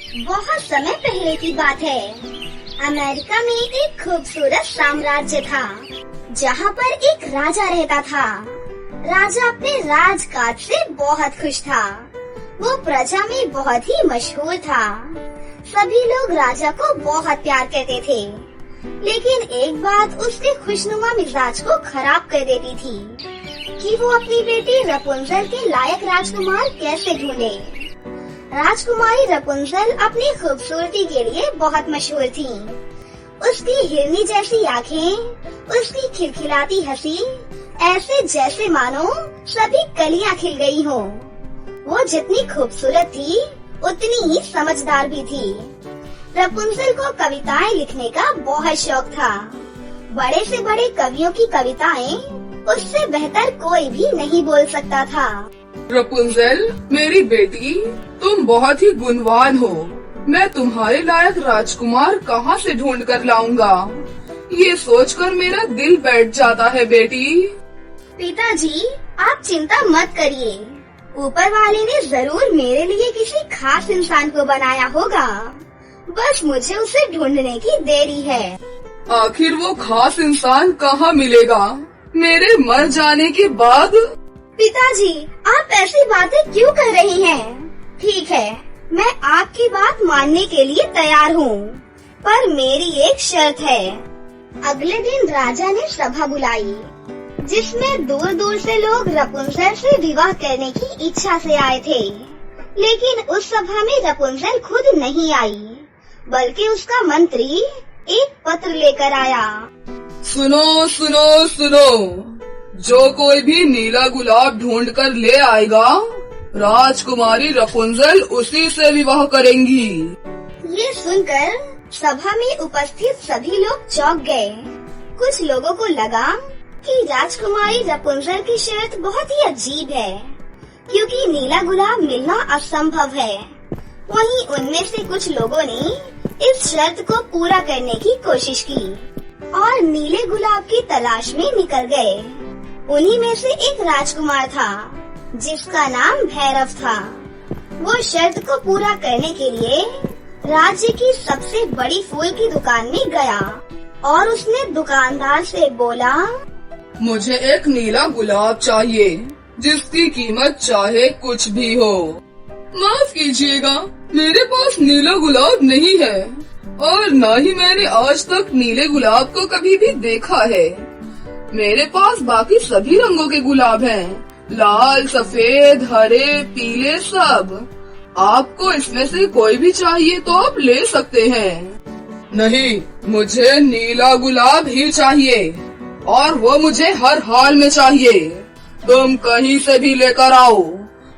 बहुत समय पहले की बात है। अमेरिका में एक खूबसूरत साम्राज्य था, जहाँ पर एक राजा रहता था। राजा अपने राजकाज से बहुत खुश था। वो प्रजा में बहुत ही मशहूर था। सभी लोग राजा को बहुत प्यार करते थे। लेकिन एक बात उसके खुशनुमा मिजाज को खराब कर देती थी कि वो अपनी बेटी रपुंजल के लायक राजकुमार कैसे ढूंढे। राजकुमारी रपुंजल अपनी खूबसूरती के लिए बहुत मशहूर थी। उसकी हिरनी जैसी आँखें, उसकी खिलखिलाती हंसी, ऐसे जैसे मानो सभी कलियां खिल गई हो। वो जितनी खूबसूरत थी उतनी ही समझदार भी थी। रपुंजल को कविताएं लिखने का बहुत शौक था। बड़े से बड़े कवियों की कविताएं उससे बेहतर कोई भी नहीं बोल सकता था। रपुंजल, मेरी बेटी, तुम बहुत ही गुणवान हो। मैं तुम्हारे लायक राजकुमार कहाँ से ढूंढ कर लाऊंगा, ये सोचकर मेरा दिल बैठ जाता है बेटी। पिताजी, आप चिंता मत करिए। ऊपर वाले ने जरूर मेरे लिए किसी खास इंसान को बनाया होगा। बस मुझे उसे ढूंढने की देरी है। आखिर वो खास इंसान कहाँ मिलेगा मेरे मर जाने के बाद? पिताजी, आप ऐसी बातें क्यों कर रही हैं? ठीक है, मैं आपकी बात मानने के लिए तैयार हूँ, पर मेरी एक शर्त है। अगले दिन राजा ने सभा बुलाई, जिसमें दूर दूर से लोग रपुंजल से विवाह करने की इच्छा से आए थे। लेकिन उस सभा में रपुंजल खुद नहीं आई, बल्कि उसका मंत्री एक पत्र लेकर आया। सुनो सुनो सुनो, जो कोई भी नीला गुलाब ढूंढ कर ले आएगा, राजकुमारी रपुंजल उसी से विवाह करेंगी। ये सुनकर सभा में उपस्थित सभी लोग चौंक गए। कुछ लोगों को लगा कि राजकुमारी रपुंजल की शर्त बहुत ही अजीब है, क्योंकि नीला गुलाब मिलना असंभव है। वहीं उनमें से कुछ लोगों ने इस शर्त को पूरा करने की कोशिश की और नीले गुलाब की तलाश में निकल गए। उन्हीं में से एक राजकुमार था, जिसका नाम भैरव था। वो शर्त को पूरा करने के लिए राज्य की सबसे बड़ी फूल की दुकान में गया और उसने दुकानदार से बोला, मुझे एक नीला गुलाब चाहिए, जिसकी कीमत चाहे कुछ भी हो। माफ कीजिएगा, मेरे पास नीला गुलाब नहीं है और न ही मैंने आज तक नीले गुलाब को कभी भी देखा है। मेरे पास बाकी सभी रंगों के गुलाब हैं, लाल, सफेद, हरे, पीले, सब। आपको इसमें से कोई भी चाहिए तो आप ले सकते हैं। नहीं, मुझे नीला गुलाब ही चाहिए और वो मुझे हर हाल में चाहिए। तुम कहीं से भी लेकर आओ,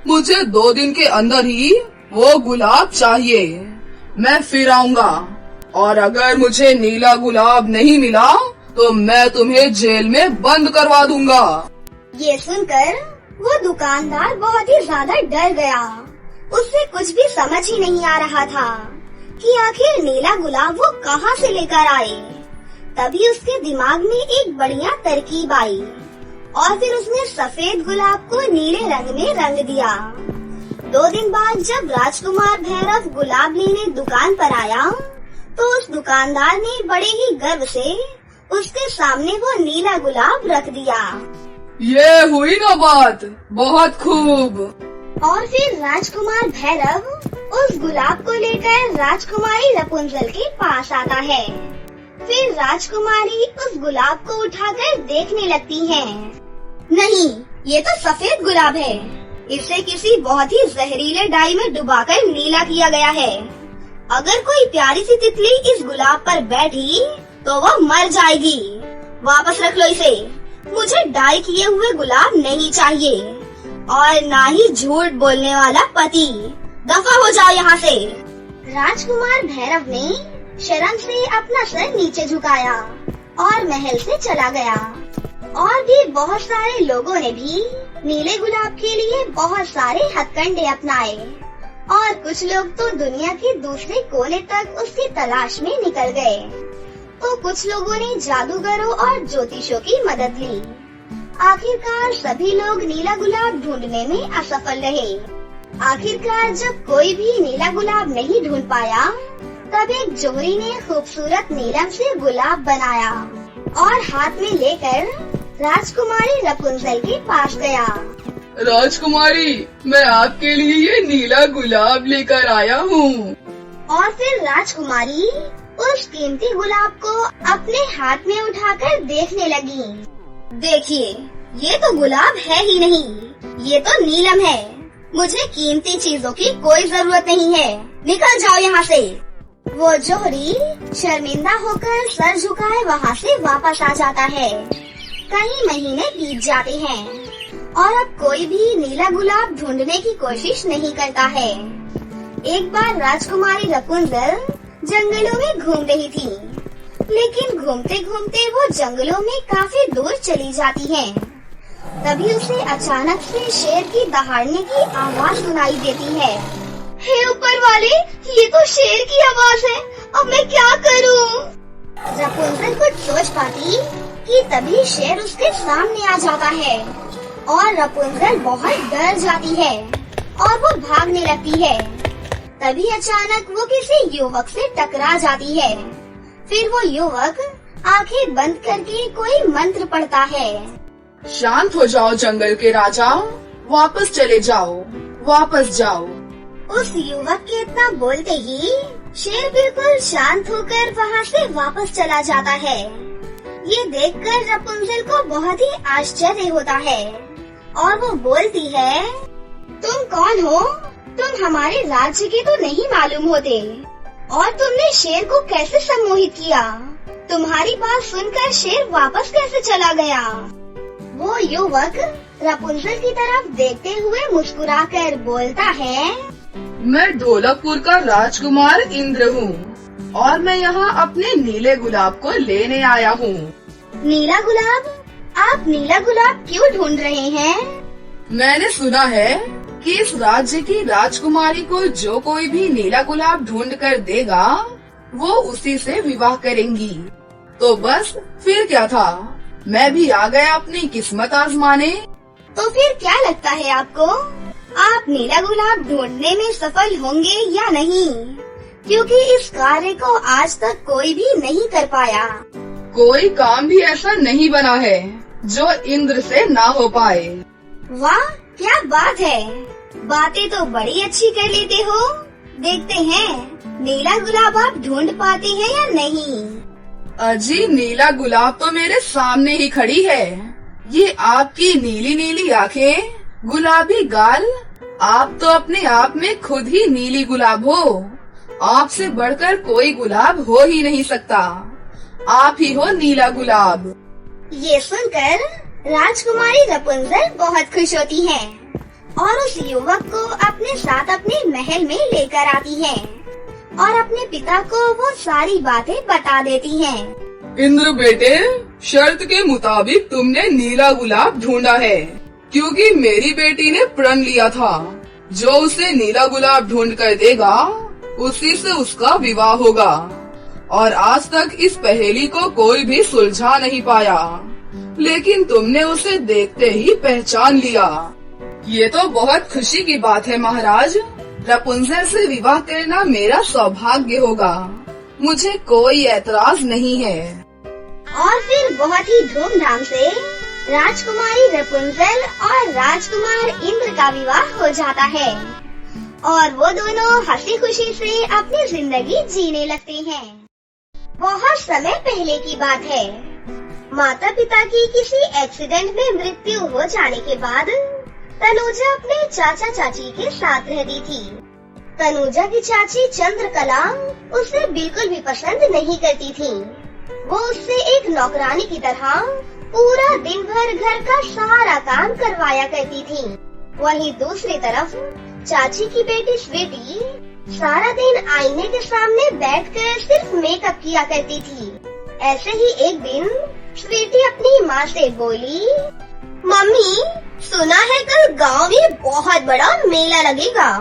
मुझे 2 दिन के अंदर ही वो गुलाब चाहिए। मैं फिर आऊंगा और अगर मुझे नीला गुलाब नहीं मिला तो मैं तुम्हें जेल में बंद करवा दूंगा। ये सुनकर वो दुकानदार बहुत ही ज्यादा डर गया। उसे कुछ भी समझ ही नहीं आ रहा था कि आखिर नीला गुलाब वो कहाँ से लेकर आए। तभी उसके दिमाग में एक बढ़िया तरकीब आई और फिर उसने सफेद गुलाब को नीले रंग में रंग दिया। 2 दिन बाद जब राजकुमार भैरव गुलाब लेने दुकान पर आया, तो उस दुकानदार ने बड़े ही गर्व से उसके सामने वो नीला गुलाब रख दिया। ये हुई ना बात, बहुत खूब। और फिर राजकुमार भैरव उस गुलाब को लेकर राजकुमारी रपुंजल के पास आता है। फिर राजकुमारी उस गुलाब को उठाकर देखने लगती है। नहीं, ये तो सफेद गुलाब है। इसे किसी बहुत ही जहरीले डाई में डुबाकर नीला किया गया है। अगर कोई प्यारी सी तितली इस गुलाब पर बैठी तो वो मर जाएगी। वापस रख लो इसे। मुझे डाई किए हुए गुलाब नहीं चाहिए और ना ही झूठ बोलने वाला पति। दफा हो जाओ यहाँ से। राजकुमार भैरव ने शर्म से अपना सर नीचे झुकाया और महल से चला गया। और भी बहुत सारे लोगों ने भी नीले गुलाब के लिए बहुत सारे हथकंडे अपनाए और कुछ लोग तो दुनिया के दूसरे कोने तक उसकी तलाश में निकल गए। तो कुछ लोगों ने जादूगरों और ज्योतिषों की मदद ली। आखिरकार सभी लोग नीला गुलाब ढूंढने में असफल रहे। आखिरकार जब कोई भी नीला गुलाब नहीं ढूंढ पाया, तब एक जोहरी ने खूबसूरत नीलम से गुलाब बनाया और हाथ में लेकर राजकुमारी रपुंजल के पास गया। राजकुमारी, मैं आपके लिए ये नीला गुलाब लेकर आया हूँ। और फिर राजकुमारी उस कीमती गुलाब को अपने हाथ में उठाकर देखने लगी। देखिए, ये तो गुलाब है ही नहीं, ये तो नीलम है। मुझे कीमती चीजों की कोई जरूरत नहीं है, निकल जाओ यहाँ से। वो जोहरी शर्मिंदा होकर सर झुकाए वहाँ से वापस आ जाता है। कई महीने बीत जाते हैं और अब कोई भी नीला गुलाब ढूंढने की कोशिश नहीं करता है। एक बार राजकुमारी रपुंजल जंगलों में घूम रही थी, लेकिन घूमते घूमते वो जंगलों में काफी दूर चली जाती है। तभी उसे अचानक से शेर की दहाड़ने की आवाज सुनाई देती है। हे ऊपर वाले, ये तो शेर की आवाज है, अब मैं क्या करूं? रपुंजल कुछ सोच पाती कि तभी शेर उसके सामने आ जाता है और रपुंजल बहुत डर जाती है और वो भागने लगती है। तभी अचानक वो किसी युवक से टकरा जाती है। फिर वो युवक आंखें बंद करके कोई मंत्र पढ़ता है। शांत हो जाओ जंगल के राजा, वापस चले जाओ, वापस जाओ। उस युवक के इतना बोलते ही शेर बिल्कुल शांत होकर वहाँ से वापस चला जाता है। ये देखकर रपुंजल को बहुत ही आश्चर्य होता है और वो बोलती है, तुम कौन हो? तुम हमारे राज्य के तो नहीं मालूम होते और तुमने शेर को कैसे सम्मोहित किया? तुम्हारी बात सुनकर शेर वापस कैसे चला गया? वो युवक रपुंजल की तरफ देखते हुए मुस्कुराकर बोलता है, मैं ढोलकपुर का राजकुमार इंद्र हूँ और मैं यहाँ अपने नीले गुलाब को लेने आया हूँ। नीला गुलाब? आप नीला गुलाब क्यों ढूंढ रहे हैं? मैंने सुना है कि इस राज्य की राजकुमारी को जो कोई भी नीला गुलाब ढूंढ कर देगा, वो उसी से विवाह करेंगी। तो बस फिर क्या था, मैं भी आ गया अपनी किस्मत आजमाने। तो फिर क्या लगता है आपको, आप नीला गुलाब ढूंढने में सफल होंगे या नहीं? क्योंकि इस कार्य को आज तक कोई भी नहीं कर पाया। कोई काम भी ऐसा नहीं बना है जो इंद्र से ना हो पाए। वाह, क्या बात है, बातें तो बड़ी अच्छी कर लेते हो। देखते हैं नीला गुलाब आप ढूंढ पाते हैं या नहीं। अजी, नीला गुलाब तो मेरे सामने ही खड़ी है। ये आपकी नीली नीली आंखें, गुलाबी गाल, आप तो अपने आप में खुद ही नीली गुलाब हो। आपसे बढ़कर कोई गुलाब हो ही नहीं सकता। आप ही हो नीला गुलाब। ये सुनकर राजकुमारी रपुंजल बहुत खुश होती है और उस युवक को अपने साथ अपने महल में लेकर आती है और अपने पिता को वो सारी बातें बता देती हैं। इंद्र बेटे, शर्त के मुताबिक तुमने नीला गुलाब ढूंढा है, क्योंकि मेरी बेटी ने प्रण लिया था, जो उसे नीला गुलाब ढूंढ कर देगा, उसी से उसका विवाह होगा। और आज तक इस पहेली को कोई भी सुलझा नहीं पाया, लेकिन तुमने उसे देखते ही पहचान लिया। ये तो बहुत खुशी की बात है महाराज। रपुंजल से विवाह करना मेरा सौभाग्य होगा, मुझे कोई ऐतराज नहीं है। और फिर बहुत ही धूमधाम से राजकुमारी रपुंजल और राजकुमार इंद्र का विवाह हो जाता है और वो दोनों हंसी खुशी से अपनी जिंदगी जीने लगते हैं। बहुत समय पहले की बात है। माता पिता की किसी एक्सीडेंट में मृत्यु हो जाने के बाद तनुजा अपने चाचा चाची के साथ रहती थी। तनुजा की चाची चंद्रकला उसे बिल्कुल भी पसंद नहीं करती थी। वो उससे एक नौकरानी की तरह पूरा दिन भर घर का सारा काम करवाया करती थी। वहीं दूसरी तरफ चाची की बेटी स्वीटी सारा दिन आईने के सामने बैठकर सिर्फ मेकअप किया करती थी। ऐसे ही एक दिन स्वीटी अपनी माँ से बोली, मम्मी, सुना है कल गांव में बहुत बड़ा मेला लगेगा।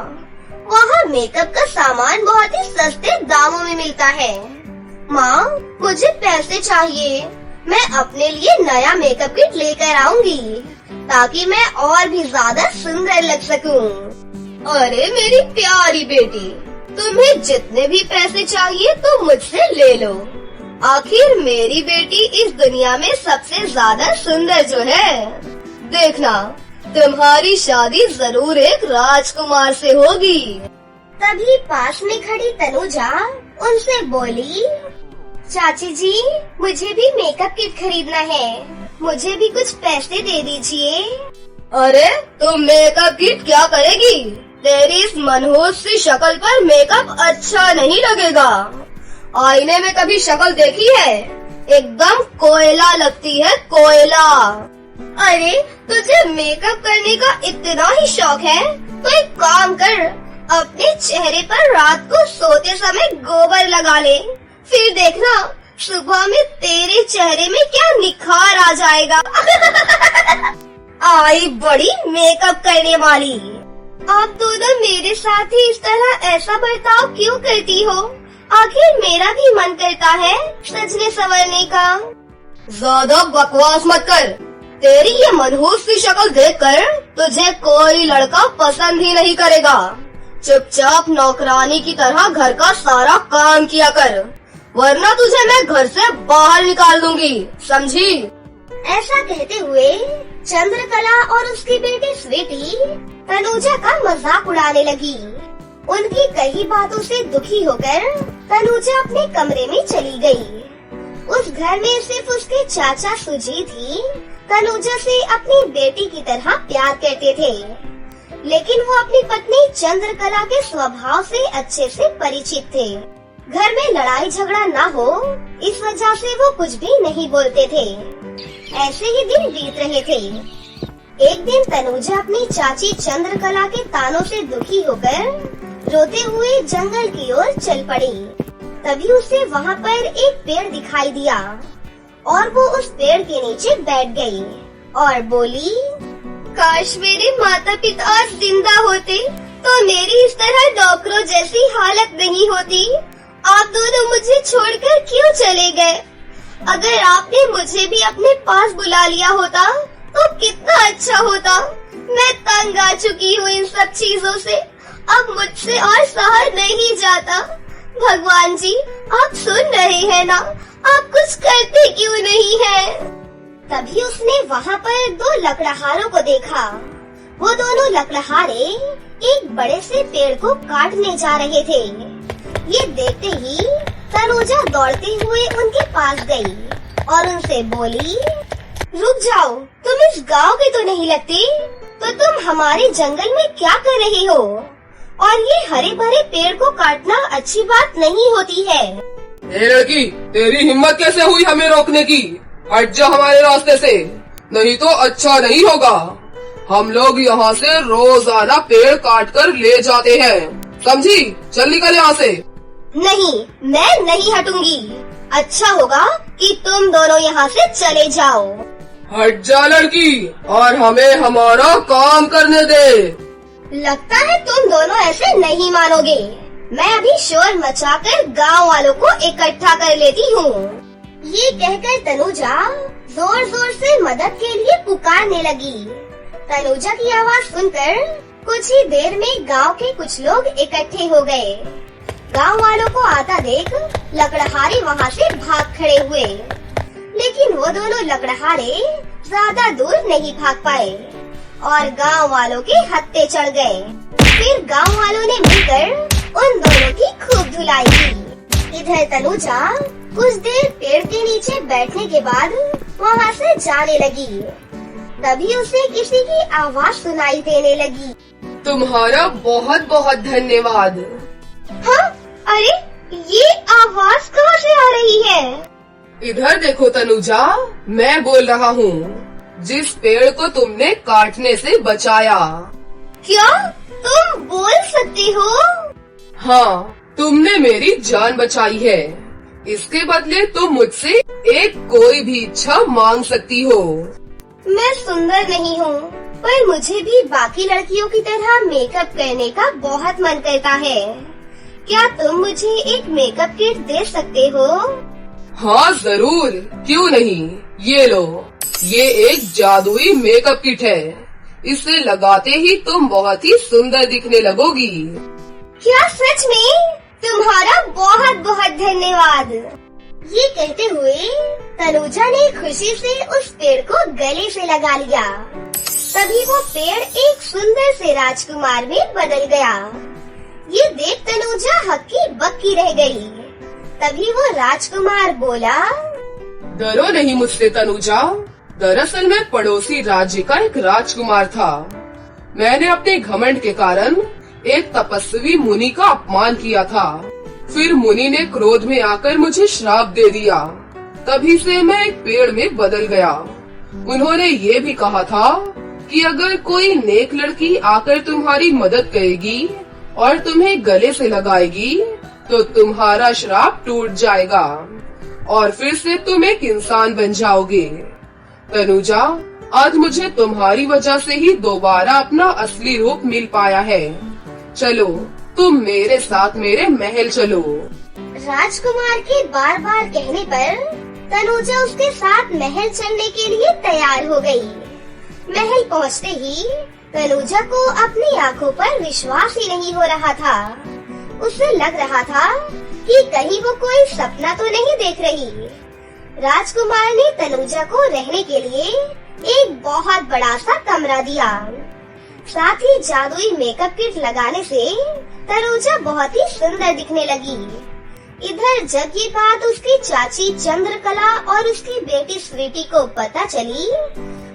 वहाँ मेकअप का सामान बहुत ही सस्ते दामों में मिलता है। माँ, मुझे पैसे चाहिए। मैं अपने लिए नया मेकअप किट लेकर आऊंगी ताकि मैं और भी ज्यादा सुंदर लग सकूं। अरे मेरी प्यारी बेटी, तुम्हें जितने भी पैसे चाहिए तो मुझसे ले लो। आखिर मेरी बेटी इस दुनिया में सबसे ज्यादा सुंदर जो है। देखना, तुम्हारी शादी जरूर एक राजकुमार से होगी। तभी पास में खड़ी तनुजा उनसे बोली, चाची जी, मुझे भी मेकअप किट खरीदना है, मुझे भी कुछ पैसे दे दीजिए। अरे तुम मेकअप किट क्या करेगी? तेरी इस मनहूस सी शक्ल पर मेकअप अच्छा नहीं लगेगा। आईने में कभी शक्ल देखी है? एकदम कोयला लगती है, कोयला। अरे तुझे मेकअप करने का इतना ही शौक है तो एक काम कर, अपने चेहरे पर रात को सोते समय गोबर लगा ले, फिर देखना सुबह में तेरे चेहरे में क्या निखार आ जाएगा। आई बड़ी मेकअप करने वाली। आप दोनों मेरे साथ ही इस तरह ऐसा बर्ताव क्यों करती हो? आखिर मेरा भी मन करता है सजने संवरने का। ज्यादा बकवास मत कर। तेरी ये मनहूस सी शक्ल देखकर तुझे कोई लड़का पसंद ही नहीं करेगा। चुपचाप नौकरानी की तरह घर का सारा काम किया कर, वरना तुझे मैं घर से बाहर निकाल दूंगी, समझी? ऐसा कहते हुए चंद्रकला और उसकी बेटी स्वीटी तनुजा का मजाक उड़ाने लगी। उनकी कई बातों से दुखी होकर तनुजा अपने कमरे में चली गई। उस घर में सिर्फ उसके चाचा सुजीत ही तनुजा से अपनी बेटी की तरह प्यार करते थे, लेकिन वो अपनी पत्नी चंद्रकला के स्वभाव से अच्छे से परिचित थे। घर में लड़ाई झगड़ा न हो, इस वजह से वो कुछ भी नहीं बोलते थे। ऐसे ही दिन बीत रहे थे। एक दिन तनुजा अपनी चाची चंद्रकला के तानों से दुखी होकर रोते हुए जंगल की ओर चल पड़ी। तभी उसे वहाँ पर एक पेड़ दिखाई दिया और वो उस पेड़ के नीचे बैठ गई और बोली, काश मेरे माता पिता आज जिंदा होते तो मेरी इस तरह डॉक्टरों जैसी हालत नहीं होती। आप दोनों मुझे छोड़कर क्यों चले गए? अगर आपने मुझे भी अपने पास बुला लिया होता तो कितना अच्छा होता। मैं तंग आ चुकी हूँ इन सब चीजों से, अब मुझसे और सहा नहीं जाता। भगवान जी, आप सुन रहे हैं ना? आप कुछ करते क्यों नहीं हैं? तभी उसने वहाँ पर दो लकड़हारों को देखा। वो दोनों लकड़हारे एक बड़े से पेड़ को काटने जा रहे थे। ये देखते ही तनुजा दौड़ते हुए उनके पास गई और उनसे बोली, रुक जाओ, तुम इस गांव के तो नहीं लगते, तो तुम हमारे जंगल में क्या कर रही हो? और ये हरे भरे पेड़ को काटना अच्छी बात नहीं होती है। ए लड़की, तेरी हिम्मत कैसे हुई हमें रोकने की? हट जा हमारे रास्ते से, नहीं तो अच्छा नहीं होगा। हम लोग यहाँ से रोजाना पेड़ काट कर ले जाते हैं, समझी? चल निकल यहाँ से। नहीं, मैं नहीं हटूंगी। अच्छा होगा कि तुम दोनों यहाँ से चले जाओ। हट जा लड़की, और हमें हमारा काम करने दे। लगता है तुम दोनों ऐसे नहीं मानोगे। मैं अभी शोर मचाकर गांव वालों को इकट्ठा कर लेती हूँ। ये कहकर तनुजा जोर जोर से मदद के लिए पुकारने लगी। तनुजा की आवाज सुनकर कुछ ही देर में गांव के कुछ लोग इकट्ठे हो गए। गांव वालों को आता देख लकड़हारे वहाँ से भाग खड़े हुए, लेकिन वो दोनों लकड़हारे ज्यादा दूर नहीं भाग पाए और गांव वालों के हत्थे चढ़ गए। फिर गांव वालों ने मिलकर उन दोनों की खूब धुलाई की। इधर तनुजा कुछ देर पेड़ के नीचे बैठने के बाद वहाँ से जाने लगी। तभी उसे किसी की आवाज सुनाई देने लगी। तुम्हारा बहुत बहुत धन्यवाद। हाँ, अरे ये आवाज कहाँ से आ रही है? इधर देखो तनुजा, मैं बोल रहा हूँ, जिस पेड़ को तुमने काटने से बचाया। क्या तुम बोल सकती हो? हाँ, तुमने मेरी जान बचाई है। इसके बदले तुम मुझसे एक कोई भी इच्छा मांग सकती हो। मैं सुंदर नहीं हूँ, पर मुझे भी बाकी लड़कियों की तरह मेकअप करने का बहुत मन करता है। क्या तुम मुझे एक मेकअप किट दे सकते हो? हाँ जरूर, क्यों नहीं। ये लो, ये एक जादुई मेकअप किट है। इसे लगाते ही तुम बहुत ही सुंदर दिखने लगोगी। क्या सच में? तुम्हारा बहुत बहुत धन्यवाद। ये कहते हुए तनुजा ने खुशी से उस पेड़ को गले से लगा लिया। तभी वो पेड़ एक सुंदर से राजकुमार में बदल गया। ये देख तनुजा हक्की बक्की रह गई। तभी वो राजकुमार बोला, डरो नहीं मुझसे तनुजा। दरअसल मैं पड़ोसी राज्य का एक राजकुमार था। मैंने अपने घमंड के कारण एक तपस्वी मुनि का अपमान किया था। फिर मुनि ने क्रोध में आकर मुझे श्राप दे दिया। तभी से मैं एक पेड़ में बदल गया। उन्होंने ये भी कहा था कि अगर कोई नेक लड़की आकर तुम्हारी मदद करेगी और तुम्हें गले से लगाएगी तो तुम्हारा श्राप टूट जाएगा और फिर से तुम एक इंसान बन जाओगे। तनुजा, आज मुझे तुम्हारी वजह से ही दोबारा अपना असली रूप मिल पाया है। चलो तुम मेरे साथ मेरे महल चलो। राजकुमार के बार बार कहने पर तनुजा उसके साथ महल चलने के लिए तैयार हो गई। महल पहुंचते ही तनुजा को अपनी आंखों पर विश्वास ही नहीं हो रहा था। उसे लग रहा था कि कहीं वो कोई सपना तो नहीं देख रही। राजकुमार ने तनुजा को रहने के लिए एक बहुत बड़ा सा कमरा दिया। साथ ही जादुई मेकअप किट लगाने से तनुजा बहुत ही सुंदर दिखने लगी। इधर जब ये बात उसकी चाची चंद्रकला और उसकी बेटी स्वीटी को पता चली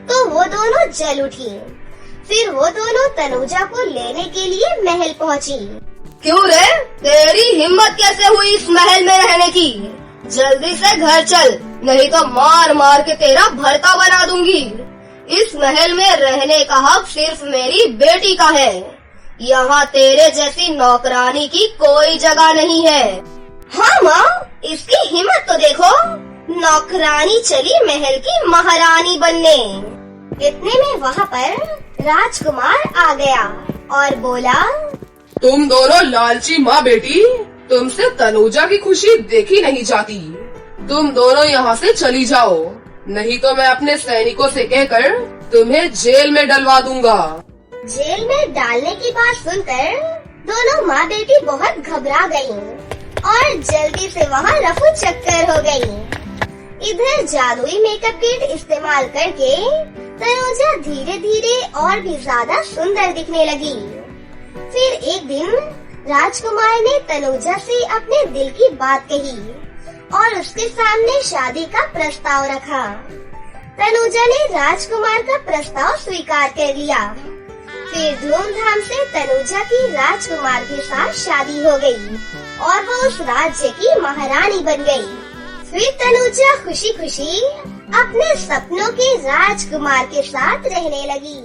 तो वो दोनों जल उठी। फिर वो दोनों तनुजा को लेने के लिए महल पहुंची। क्यों रे, तेरी हिम्मत कैसे हुई इस महल में रहने की? जल्दी से घर चल, नहीं तो मार मार के तेरा भरता बना दूंगी। इस महल में रहने का हक सिर्फ मेरी बेटी का है। यहाँ तेरे जैसी नौकरानी की कोई जगह नहीं है। हाँ माँ, इसकी हिम्मत तो देखो, नौकरानी चली महल की महारानी बनने। इतने में वहाँ पर राजकुमार आ गया और बोला, तुम दोनों लालची माँ बेटी, तुमसे तनुजा की खुशी देखी नहीं जाती। तुम दोनों यहाँ से चली जाओ, नहीं तो मैं अपने सैनिकों से कहकर तुम्हें जेल में डलवा दूंगा। जेल में डालने की बात सुनकर दोनों माँ बेटी बहुत घबरा गयीं और जल्दी से वहाँ रफू चक्कर हो गयी। इधर जादुई मेकअप किट इस्तेमाल करके तनुजा धीरे धीरे और भी ज्यादा सुंदर दिखने लगी। फिर एक दिन राजकुमार ने तनुजा से अपने दिल की बात कही और उसके सामने शादी का प्रस्ताव रखा। तनुजा ने राजकुमार का प्रस्ताव स्वीकार कर लिया। फिर धूमधाम से तनुजा की राजकुमार के साथ शादी हो गई और वो उस राज्य की महारानी बन गई। फिर तनुजा खुशी खुशी अपने सपनों के राजकुमार के साथ रहने लगी।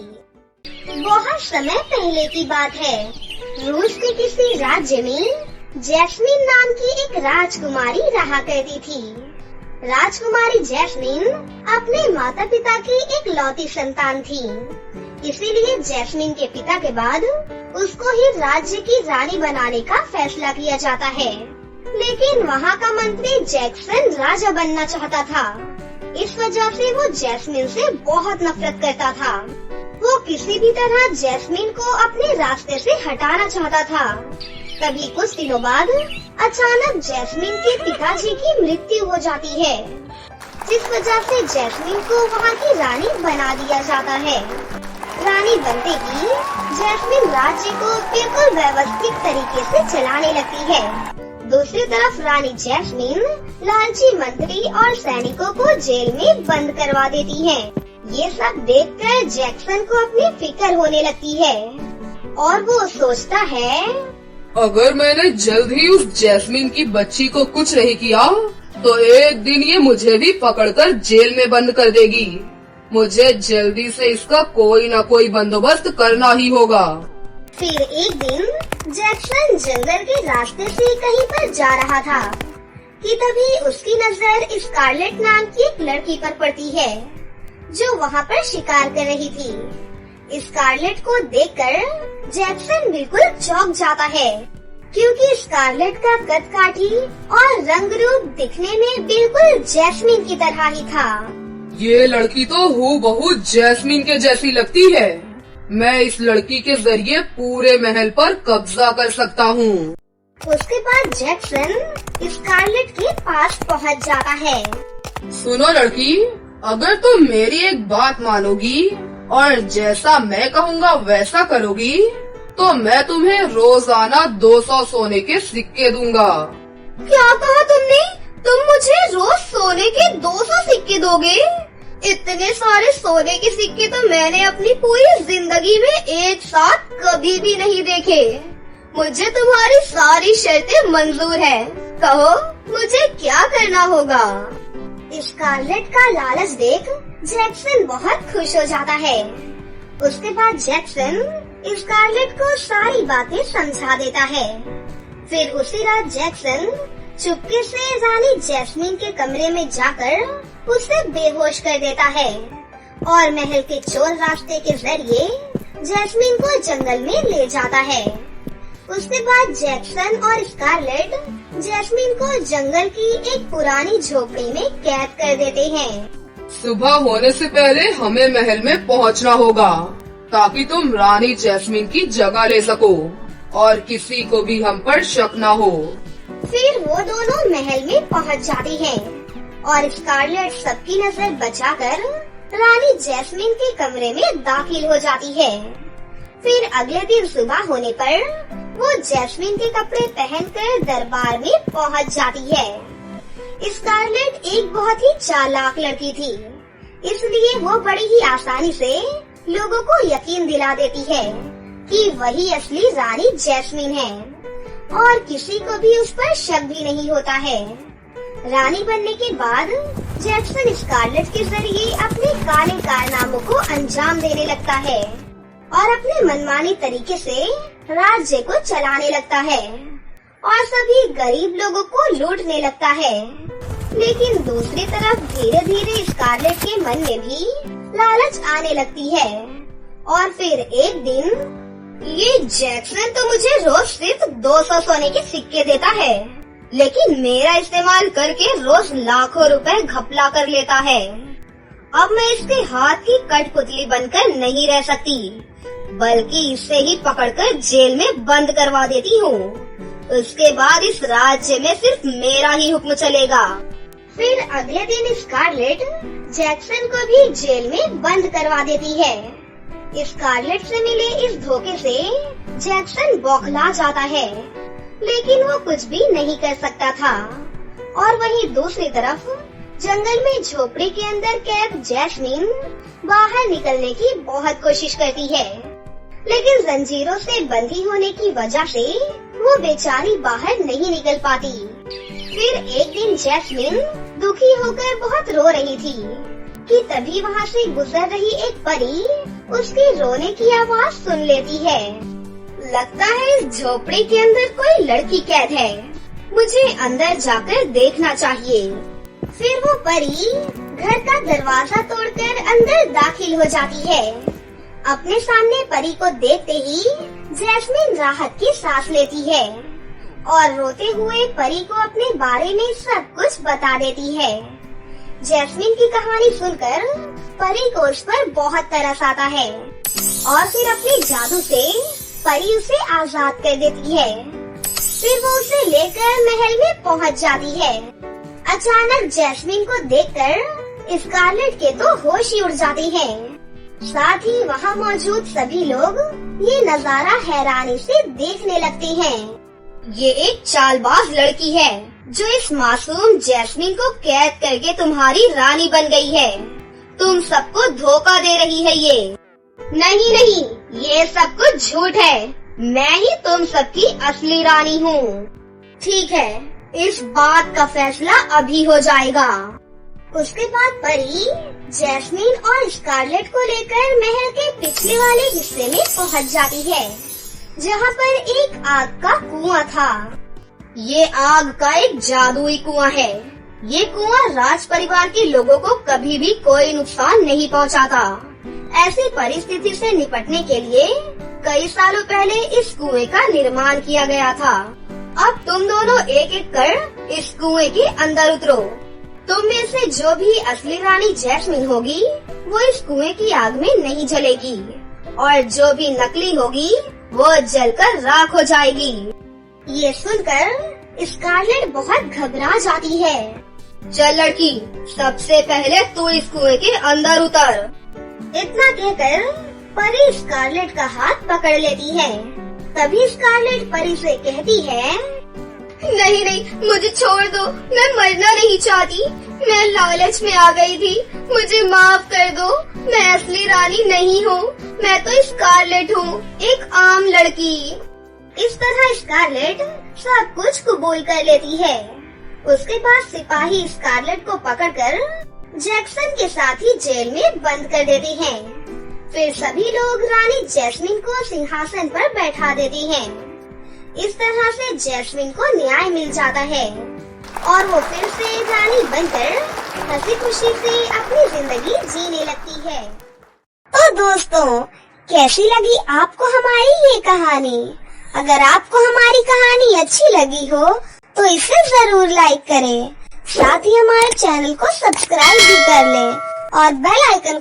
बहुत समय पहले की बात है। रूस के किसी राज्य में जैस्मिन नाम की एक राजकुमारी रहा करती थी। राजकुमारी जैस्मिन अपने माता पिता की एक लौती संतान थी। इसीलिए जैस्मिन के पिता के बाद उसको ही राज्य की रानी बनाने का फैसला किया जाता है। लेकिन वहाँ का मंत्री जैक्सन राजा बनना चाहता था। इस वजह से वो जैस्मिन से बहुत नफरत करता था। वो किसी भी तरह जैस्मिन को अपने रास्ते से हटाना चाहता था। तभी कुछ दिनों बाद अचानक जैस्मिन के पिताजी की मृत्यु हो जाती है, जिस वजह से जैस्मिन को वहाँ की रानी बना दिया जाता है। रानी बनते ही जैस्मिन राज्य को बिल्कुल व्यवस्थित तरीके से चलाने लगती है। दूसरी तरफ रानी जैस्मिन लालची मंत्री और सैनिकों को जेल में बंद करवा देती है। ये सब देखकर जैक्सन को अपनी फिक्र होने लगती है और वो सोचता है, अगर मैंने जल्द ही उस जैस्मिन की बच्ची को कुछ नहीं किया तो एक दिन ये मुझे भी पकड़कर जेल में बंद कर देगी। मुझे जल्दी से इसका कोई न कोई बंदोबस्त करना ही होगा। फिर एक दिन जैक्सन जंगल के रास्ते से कहीं पर जा रहा था कि तभी उसकी नजर स्कारलेट नाम की एक लड़की पर पड़ती है जो वहाँ पर शिकार कर रही थी। स्कारलेट को देखकर जैक्सन बिल्कुल चौंक जाता है, क्योंकि स्कारलेट का कद काठी और रंग रूप दिखने में बिल्कुल जैस्मिन की तरह ही था। ये लड़की तो हूबहू जैस्मिन के जैसी लगती है। मैं इस लड़की के जरिए पूरे महल पर कब्जा कर सकता हूँ। उसके बाद जैक्सन स्कारलेट के पास पहुंच जाता है। सुनो लड़की, अगर तुम मेरी एक बात मानोगी और जैसा मैं कहूँगा वैसा करोगी तो मैं तुम्हें रोजाना 200 सोने के सिक्के दूंगा। क्या कहा तुमने? तुम मुझे रोज सोने के 200 सिक्के दोगे? इतने सारे सोने के सिक्के तो मैंने अपनी पूरी जिंदगी में एक साथ कभी भी नहीं देखे। मुझे तुम्हारी सारी शर्तें मंजूर है। कहो मुझे क्या करना होगा? स्कारलेट का लालच देख जैक्सन बहुत खुश हो जाता है। उसके बाद जैक्सन स्कारलेट को सारी बातें समझा देता है। फिर उसी रात जैक्सन चुपके से रानी जैस्मीन के कमरे में जाकर उसे बेहोश कर देता है और महल के चोर रास्ते के जरिए जैस्मीन को जंगल में ले जाता है। उसके बाद जैक्सन और स्कारलेट जैस्मीन को जंगल की एक पुरानी झोपड़ी में कैद कर देते हैं। सुबह होने से पहले हमें महल में पहुंचना होगा ताकि तुम रानी जैस्मीन की जगह ले सको और किसी को भी हम पर शक न हो। फिर वो दोनों महल में पहुंच जाती हैं और स्कारलेट सबकी नजर बचाकर रानी जैस्मीन के कमरे में दाखिल हो जाती है। फिर अगले दिन सुबह होने पर वो जैस्मीन के कपड़े पहनकर दरबार में पहुंच जाती है। स्कारलेट एक बहुत ही चालाक लड़की थी, इसलिए वो बड़ी ही आसानी से लोगों को यकीन दिला देती है कि वही असली रानी जैस्मीन है और किसी को भी उस पर शक भी नहीं होता है। रानी बनने के बाद जैक्सन स्कारलेट के जरिए अपने काले कारनामों को अंजाम देने लगता है और अपने मनमानी तरीके से राज्य को चलाने लगता है और सभी गरीब लोगों को लूटने लगता है। लेकिन दूसरी तरफ धीरे धीरे स्कारलेट के मन में भी लालच आने लगती है और फिर एक दिन ये जैक्सन तो मुझे रोज सिर्फ 200 सोने के सिक्के देता है, लेकिन मेरा इस्तेमाल करके रोज लाखों रुपए घपला कर लेता है। अब मैं इसके हाथ की कठपुतली बनकर नहीं रह सकती, बल्कि इसे ही पकड़कर जेल में बंद करवा देती हूँ। उसके बाद इस राज्य में सिर्फ मेरा ही हुक्म चलेगा। फिर अगले दिन स्कारलेट जैक्सन को भी जेल में बंद करवा देती है। स्कारलेट से मिले इस धोखे से जैक्सन बौखला जाता है, लेकिन वो कुछ भी नहीं कर सकता था। और वहीं दूसरी तरफ जंगल में झोपड़ी के अंदर कैद जैस्मीन बाहर निकलने की बहुत कोशिश करती है, लेकिन जंजीरों से बंधी होने की वजह से वो बेचारी बाहर नहीं निकल पाती। फिर एक दिन जैस्मीन दुखी होकर बहुत रो रही थी कि तभी वहाँ से गुजर रही एक परी उसके रोने की आवाज सुन लेती है। लगता है इस झोपड़ी के अंदर कोई लड़की कैद है, मुझे अंदर जाकर देखना चाहिए। फिर वो परी घर का दरवाजा तोड़कर अंदर दाखिल हो जाती है। अपने सामने परी को देखते ही जैस्मीन राहत की सांस लेती है और रोते हुए परी को अपने बारे में सब कुछ बता देती है। जैस्मीन की कहानी सुनकर परी को उस पर बहुत तरस आता है और फिर अपने जादू से परी उसे आजाद कर देती है। फिर वो उसे लेकर महल में पहुंच जाती है। अचानक जैस्मीन को देखकर स्कारलेट के तो होश ही उड़ जाते हैं। साथ ही वहाँ मौजूद सभी लोग ये नजारा हैरानी से देखने लगते हैं। ये एक चालबाज लड़की है जो इस मासूम जैस्मीन को कैद करके तुम्हारी रानी बन गई है। तुम सबको धोखा दे रही है ये। नहीं नहीं, ये सब कुछ झूठ है। मैं ही तुम सबकी असली रानी हूँ। ठीक है, इस बात का फैसला अभी हो जाएगा। उसके बाद परी जैस्मीन और स्कारलेट को लेकर महल के पिछले वाले हिस्से में पहुंच जाती है, जहाँ पर एक आग का कुआं था। ये आग का एक जादुई कुआं है। ये कुआं राज परिवार के लोगों को कभी भी कोई नुकसान नहीं पहुंचाता। ऐसी परिस्थिति से निपटने के लिए कई सालों पहले इस कुएं का निर्माण किया गया था। अब तुम दोनों एक एक कर इस कुएं के अंदर उतरो। तुम में से जो भी असली रानी जैस्मीन होगी वो इस कुएं की आग में नहीं जलेगी और जो भी नकली होगी वो जलकर राख हो जाएगी। ये सुनकर स्कारलेट बहुत घबरा जाती है। चल लड़की, सबसे पहले तू इस कुएं के अंदर उतर। इतना कहकर परी स्कारलेट का हाथ पकड़ लेती है। तभी स्कारलेट परी से कहती है, नहीं नहीं, मुझे छोड़ दो, मैं मरना नहीं चाहती। मैं लालच में आ गई थी, मुझे माफ कर दो। मैं असली रानी नहीं हूँ, मैं तो स्कारलेट हूँ, एक आम लड़की। इस तरह स्कारलेट सब कुछ कबूल कर लेती है। उसके बाद सिपाही स्कारलेट को पकड़कर जैक्सन के साथ ही जेल में बंद कर देते हैं। फिर सभी लोग रानी जैस्मिन को सिंहासन पर बैठा देती हैं। इस तरह से जैस्मिन को न्याय मिल जाता है और वो फिर से रानी बनकर हंसी खुशी से अपनी जिंदगी जीने लगती है। तो दोस्तों, कैसी लगी आपको हमारी ये कहानी? अगर आपको हमारी कहानी अच्छी लगी हो तो इसे जरूर लाइक करें। साथ ही हमारे चैनल को सब्सक्राइब भी कर लें और बेल आइकन